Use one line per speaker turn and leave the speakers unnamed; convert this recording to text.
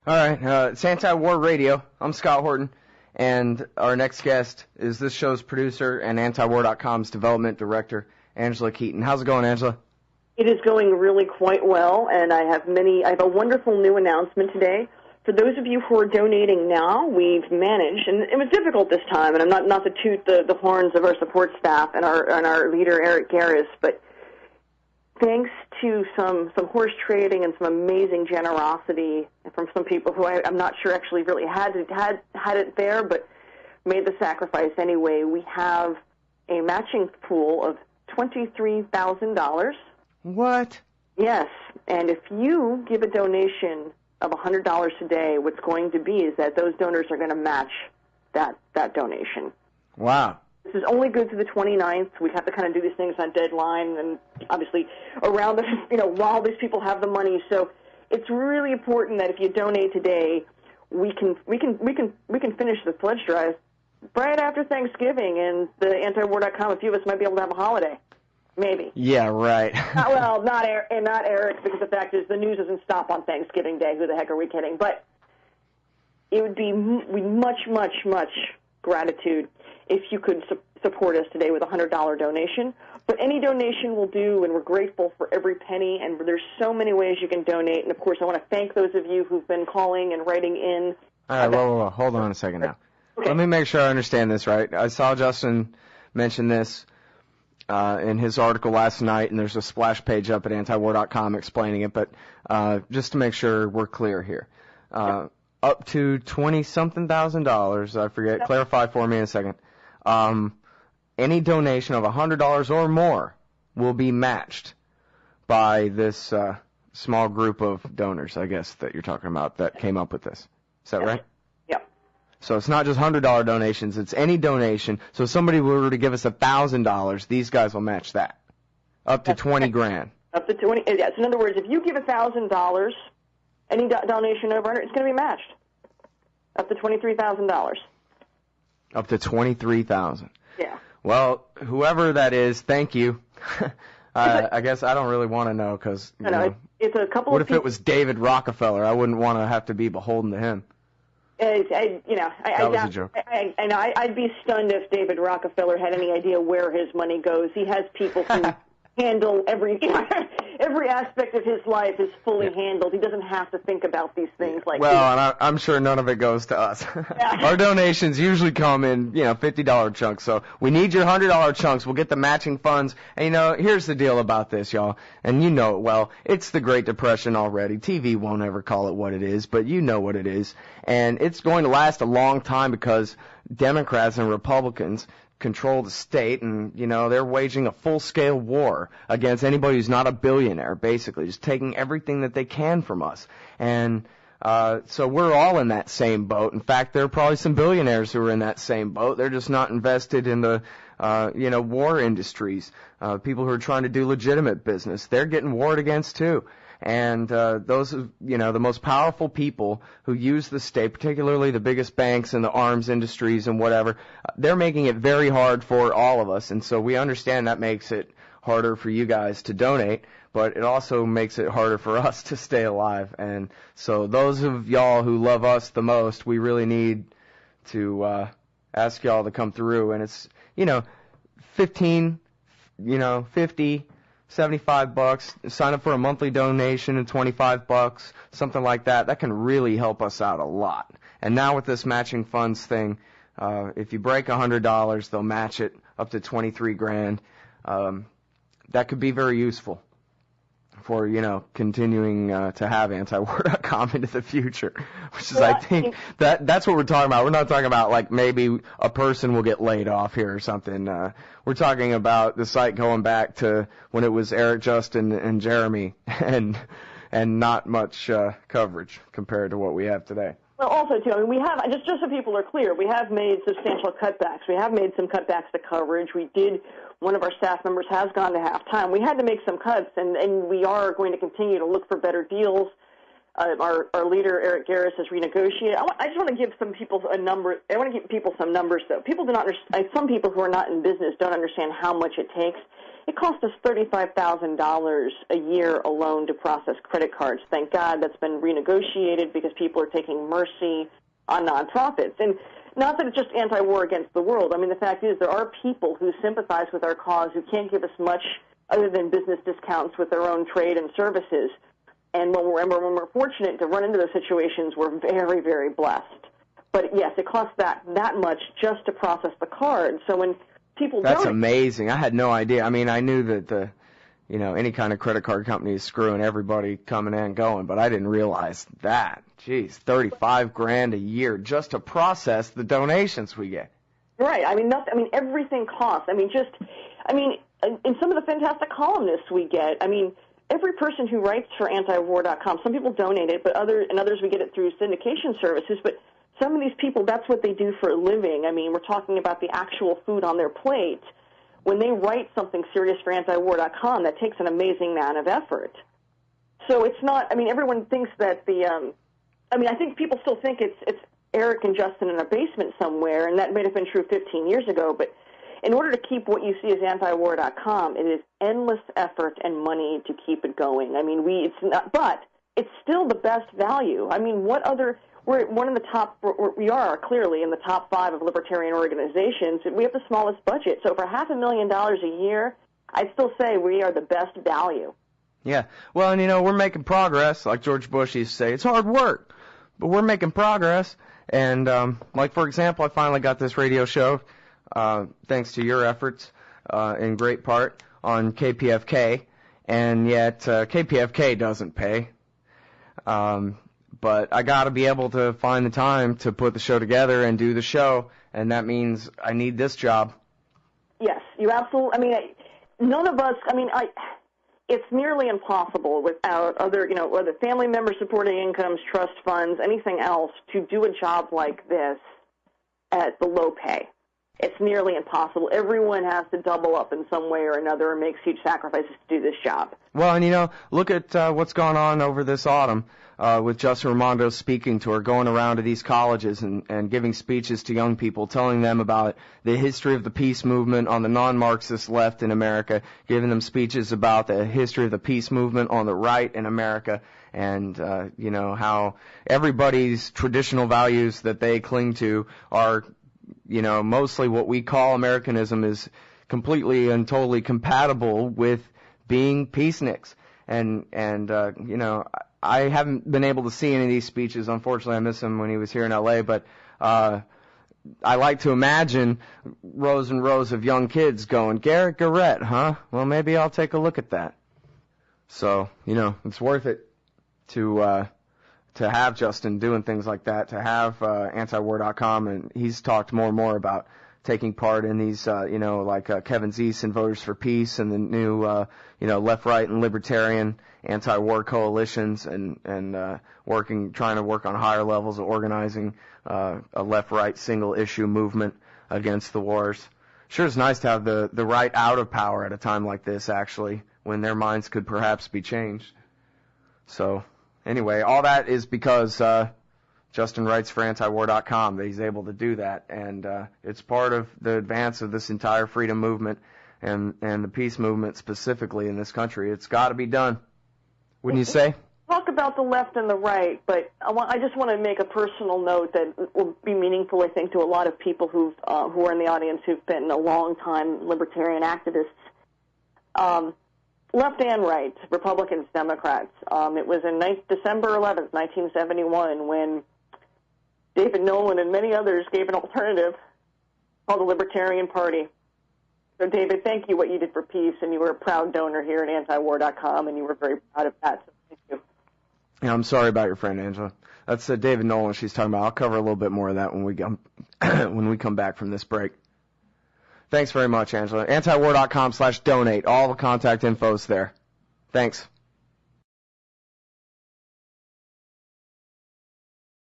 All right, it's Anti-War Radio. I'm Scott Horton, and our next guest is this show's producer and Antiwar.com's development director, Angela Keaton. How's it going, Angela?
It is going really quite well, and I have a wonderful new announcement today. For those of you who are donating now, we've managed, and it was difficult this time, and I'm not to toot the horns of our support staff and our leader, Eric Garris, but thanks to some horse trading and some amazing generosity from some people who I'm not sure actually really had it there, but made the sacrifice anyway, we have a matching pool of $23,000.
What?
Yes, and if you give a donation of $100 today, what's going to be is that those donors are going to match that donation.
Wow.
This is only good through the 29th. We have to kind of do these things on deadline, and obviously around while these people have the money. So it's really important that if you donate today, we can finish the pledge drive right after Thanksgiving, and the antiwar.com. A few of us might be able to have a holiday, maybe.
Yeah, right.
Not Eric, because the fact is the news doesn't stop on Thanksgiving Day. Who the heck are we kidding? But it would be much gratitude if you could support us today with a $100 donation. But any donation will do, and we're grateful for every penny, and there's so many ways you can donate. And, of course, I want to thank those of you who've been calling and writing in.
All right, whoa. Hold on a second now. Okay. Let me make sure I understand this right. I saw Justin mention this in his article last night, and there's a splash page up at antiwar.com explaining it, but just to make sure we're clear here. Up to $20-something thousand, I forget, clarify for me in a second. Any donation of $100 or more will be matched by this small group of donors, I guess, that you're talking about that came up with this. Is that right?
Yep.
So it's not just $100 donations, it's any donation. So if somebody were to give us $1,000, these guys will match that. Up to $20,000.
Up to 20. Yes. In other words, if you give $1,000, any donation over 100, it's going to be matched. Up to $23,000.
Up to $23,000.
Yeah.
Well, whoever that is, thank you. I guess I don't really want to know because
it's a couple.
What if it was David Rockefeller? I wouldn't want to have to be beholden to him.
That
was a joke.
I'd be stunned if David Rockefeller had any idea where his money goes. He has people who handle every aspect of his life is fully handled. He doesn't have to think about these things like.
Well, and I'm sure none of it goes to us. Our donations usually come in, $50 chunks. So we need your $100 chunks. We'll get the matching funds. And here's the deal about this, y'all. And you know it well. It's the Great Depression already. TV won't ever call it what it is, but you know what it is. And it's going to last a long time because Democrats and Republicans control the state, and they're waging a full-scale war against anybody who's not a billionaire, basically just taking everything that they can from us. And so we're all in that same boat. In fact, there are probably some billionaires who are in that same boat. They're just not invested in the war industries. People who are trying to do legitimate business, they're getting warred against too. And those, the most powerful people who use the state, particularly the biggest banks and the arms industries and whatever, they're making it very hard for all of us. And so we understand that makes it harder for you guys to donate, but it also makes it harder for us to stay alive. And so those of y'all who love us the most, we really need to ask y'all to come through. And it's, 15, 50, $75, sign up for a monthly donation and $25, something like that. That can really help us out a lot. And now with this matching funds thing, if you break $100, they'll match it up to $23,000. That could be very useful for, continuing to have antiwar.com into the future, which is, I think, that's what we're talking about. We're not talking about, like, maybe a person will get laid off here or something. We're talking about the site going back to when it was Eric, Justin, and Jeremy, and not much coverage compared to what we have today.
Well, also, too, we have, just so people are clear, we have made substantial cutbacks. We have made some cutbacks to coverage. One of our staff members has gone to halftime. We had to make some cuts, and we are going to continue to look for better deals. Our leader, Eric Garris, has renegotiated. I just want to give some people a number. I want to give people some numbers, though. People do not understand. Some people who are not in business don't understand how much it takes. It costs us $35,000 a year alone to process credit cards. Thank God that's been renegotiated because people are taking mercy on nonprofits. And not that it's just anti-war against the world. I mean, the fact is there are people who sympathize with our cause who can't give us much other than business discounts with their own trade and services. And when we're fortunate to run into those situations, we're very, very blessed. But, yes, it costs that much just to process the card. So when people
That's amazing. I had no idea. I mean, I knew that any kind of credit card company is screwing everybody coming in and going, but I didn't realize that. Jeez, $35,000 a year just to process the donations we get.
Right. I mean, everything costs. In some of the fantastic columnists we get, every person who writes for antiwar.com, some people donate it, but others we get it through syndication services, but some of these people, that's what they do for a living. We're talking about the actual food on their plate. When they write something serious for antiwar.com, that takes an amazing amount of effort. So it's not, everyone thinks that I think people still think it's Eric and Justin in a basement somewhere, and that may have been true 15 years ago, but in order to keep what you see as antiwar.com, it is endless effort and money to keep it going. But it's still the best value. We're one of the top, we are clearly in the top 5 of libertarian organizations, and we have the smallest budget. So for $500,000 a year, I'd still say we are the best value.
Yeah. Well, and we're making progress. Like George Bush used to say, it's hard work, but we're making progress. And, for example, I finally got this radio show, thanks to your efforts, in great part, on KPFK, and yet KPFK doesn't pay. But I got to be able to find the time to put the show together and do the show, and that means I need this job.
Yes, you absolutely. None of us. It's nearly impossible without other, whether family members supporting incomes, trust funds, anything else, to do a job like this at the low pay. It's nearly impossible. Everyone has to double up in some way or another and make huge sacrifices to do this job.
Well, and look at what's gone on over this autumn with Justin Raimondo's speaking tour, going around to these colleges and giving speeches to young people, telling them about the history of the peace movement on the non-Marxist left in America, giving them speeches about the history of the peace movement on the right in America, and how everybody's traditional values that they cling to are mostly what we call Americanism is completely and totally compatible with being peaceniks. And I haven't been able to see any of these speeches. Unfortunately, I miss him when he was here in L.A., but I like to imagine rows and rows of young kids going, Garrett Garrett, huh? Well, maybe I'll take a look at that. So, it's worth it to have Justin doing things like that, to have antiwar.com, and he's talked more and more about taking part in these, Kevin Zeese and Voters for Peace and the new, left, right, and libertarian anti-war coalitions, and trying to work on higher levels of organizing a left-right single-issue movement against the wars. Sure, it's nice to have the right out of power at a time like this, actually, when their minds could perhaps be changed. So, anyway, all that is because Justin writes for antiwar.com that he's able to do that, and it's part of the advance of this entire freedom movement and the peace movement specifically in this country. It's got to be done. Wouldn't you say?
Talk about the left and the right, but I just want to make a personal note that will be meaningful, I think, to a lot of people who are in the audience who've been a long-time libertarian activists. Left and right, Republicans, Democrats. It was in December 11th, 1971, when David Nolan and many others gave an alternative called the Libertarian Party. So, David, thank you what you did for peace, and you were a proud donor here at antiwar.com, and you were very proud of that, so thank you.
Yeah, I'm sorry about your friend, Angela. That's David Nolan she's talking about. I'll cover a little bit more of that when we come back from this break. Thanks very much, Angela. Antiwar.com/donate. All the contact info's there. Thanks.